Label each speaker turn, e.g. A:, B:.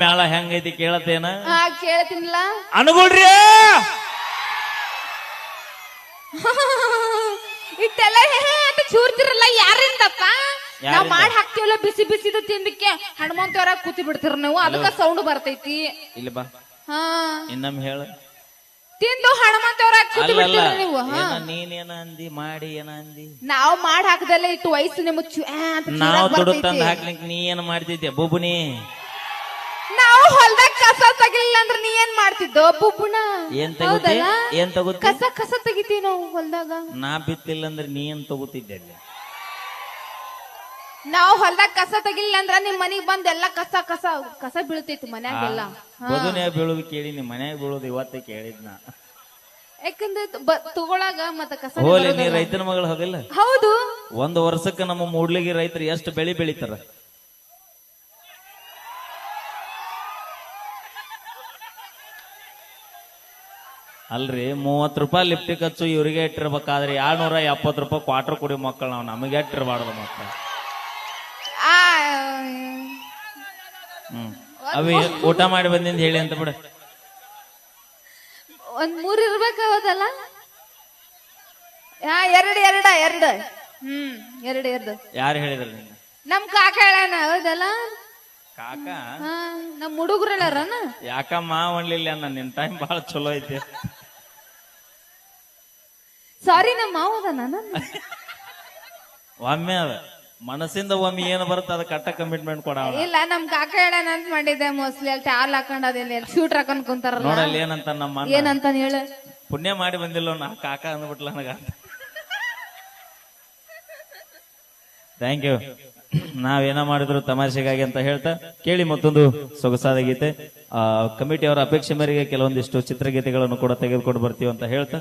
A: ಮ್ಯಾಳ ಹೆಂಗೈತಿ ಕೇಳತ್ತೇನ?
B: ಹಾ ಕೇಳ್ತೀನಿಲ್ಲ.
A: ಅನುಗುಳ್ರಿ
B: ಇಟ್ಟೆಲ್ಲ ಅಂತ ಚೂರ್ತಿರಲ್ಲ ಯಾರಿಂದಪ್ಪ? ನಾವ್ ಮಾಡಿ ಹಾಕ್ತಿವಲ್ಲ ಬಿಸಿ ಬಿಸಿದು ತಿಂದಕ್ಕೆ ಹನುಮಂತವರ ಕೂತಿ ಬಿಡ್ತಿರ ನೀವು, ಅದಕ್ಕ ಸೌಂಡ್ ಬರ್ತೈತಿ.
A: ಇಲ್ಲಿ ಬಾ,
B: ಹಾ
A: ಇನ್ನೊಮ್ಮೆ ಹೇಳ.
B: ತಿಂದು ಹನುಮಂತವರ ಕೂತಿ ಬಿಡ್ತಿರ ನೀವು.
A: ನೀನೇನ ಅಂದಿ, ಮಾಡಿ ಏನ ಅಂದಿ?
B: ನಾವ್ ಮಾಡಿ ಹಾಕದಲ್ಲ ಇಟ್ಟು ವಯಸ್ಸು ನಿಮ್ಗೆ
A: ನಾವ್ ದುಡ್ಡು ತಂದ್ ಹಾಕ್ಲಿಕ್ ನೀ ಏನ್ ಮಾಡ್ತಿದ್ದೆ ಬುಬುನಿ?
B: ನಾವು ಹೊಲ್ದಾಗ ಕಸ ತೆಗಿಲಿಲ್ಲ ಅಂದ್ರೆ ನೀ ಏನ್ ಮಾಡ್ತಿದ್ದೋ ಬುಬ್ಬುಣ?
A: ಏನ್ ತಗೋತಿ? ಏನ್ ತಗೋತಿ?
B: ಕಸ ಕಸ ತೆಗಿತೀವಿ ನಾವು ಹೊಲ್ದಾಗ.
A: ನಾ ಬಿತ್ತಿಲ್ಲ ಅಂದ್ರೆ ನೀ ಏನ್ ತಗೋತಿದ್ದೆ ಅಲ್ಲಿ?
B: ನಾವು ಹೊಲ್ದಾಗ ಕಸ ತೆಗಿಲಿಲ್ಲ ಅಂದ್ರ ನಿಮ್ ಮನಿಗ್ ಬಂದ್ ಎಲ್ಲಾ ಕಸ ಕಸ ಕಸ ಬೀಳ್ತೈತಿ ಮನ್ಯಾಗೆಲ್ಲ.
A: ಬದುನೆ ಬೀಳೋದು ಕೇಳಿ ನಿಮ್ ಮನ್ಯಾಗ ಬೀಳೋದು ಇವತ್ತೇ ಕೇಳಿದ್ನ.
B: ಯಾಕಂದ್ರೆ ತಗೊಳಾಗ ಮತ್ತ ಕಸ
A: ಹೋಲಿ, ನೀ ರೈತನ ಮಗಳು ಹೋಗಿಲ್ಲ?
B: ಹೌದು.
A: ಒಂದು ವರ್ಷಕ್ಕೆ ನಮ್ಮ ಮೂಡ್ಲಿಗೆ ರೈತರು ಎಷ್ಟು ಬೆಳಿ ಬೆಳಿತಾರ? ಅಲ್ರಿ, 30 ರೂಪಾಯಿ ಲಿಫ್ಟಿ ಖರ್ಚು ಇವ್ರಿಗೆ ಇಟ್ಟಿರ್ಬೇಕಾದ್ರೆ 270 ರೂಪಾಯಿ ಕ್ವಾರ್ಟರ್ ಕುಡಿ ಮಕ್ಕಳು ನಾವು ನಮಗೆ ಇಟ್ಟಿರ್ಬಾರ್ದು ಮಕ್ಕಳು. ಅವಿ ಊಟ ಮಾಡಿ ಬಂದಿಂದ ಹೇಳಿ ಅಂತ ಬಿಡ.
B: ಒಂದ್ 3 ಇರ್ಬೇಕಾವದಲ್ಲ? ಎರಡು ಎರಡು ಎರಡು ಎರಡು ಎರಡು.
A: ಯಾರು ಹೇಳಿದ್ರ ನಿನ್ನ?
B: ನಮ್ ಕಾಕ ಹೇಳಣ. ಹೌದಲ್ಲ
A: ಕಾಕ?
B: ನಮ್ ಹುಡುಗರಲ್ಲರನ.
A: ಯಾಕಮ್ಮ ಒಣ್ಲಿಲ್ಲ ಅನ್ನ, ನಿನ್ ಟೈಮ್ ಬಹಳ ಚಲೋ ಐತಿ.
B: ಸಾರಿ, ನಮ್ಮ ಮಾವದ ನಾನು.
A: ಒಮ್ಮೆ ಅದ ಮನಸ್ಸಿಂದ ಒಮ್ಮೆ ಏನು ಬರುತ್ತೆ ಅದ ಕಟ್ಟ ಕಮಿಟ್ಮೆಂಟ್ ಕೊಡ.
B: ಇಲ್ಲ, ನಮ್ ಕಾಕ ಹೇಳಣ ಅಂತ ಮಾಡಿದ್ದೆ. ಮೋಸ್ಟ್ಲಿ ಅಲ್ಲಿ ಟ್ಯಾಲ್ ಹಾಕೊಂಡದಿಲ್ಲ, ಶೂಟ್ ಹಾಕೊಂಡ್ ಕುಂತಾರಲ್ಲ.
A: ನೋಡಲ್ಲಿ ಏನಂತ ನಮ್ಮ
B: ಏನಂತ ಹೇಳ.
A: ಪುಣ್ಯ ಮಾಡಿ ಬಂದಿಲ್ಲ ನಾ ಕಾಕ ಅಂದ್ಬಿಟ್ಲ ನನಗ. Thank you. ನಾವೇನ ಮಾಡಿದ್ರು ತಮಾಷೆಗಾಗಿ ಅಂತ ಹೇಳ್ತಾ ಕೇಳಿ ಮತ್ತೊಂದು ಸೊಗಸಾದ ಗೀತೆ. ಕಮಿಟಿ ಅವರ ಅಪೇಕ್ಷೆ ಮೇರೆಗೆ ಕೆಲವೊಂದಿಷ್ಟು ಚಿತ್ರಗೀತೆಗಳನ್ನು ಕೂಡ ತೆಗೆದುಕೊಂಡು ಬರ್ತೀವಿ ಅಂತ ಹೇಳ್ತಾ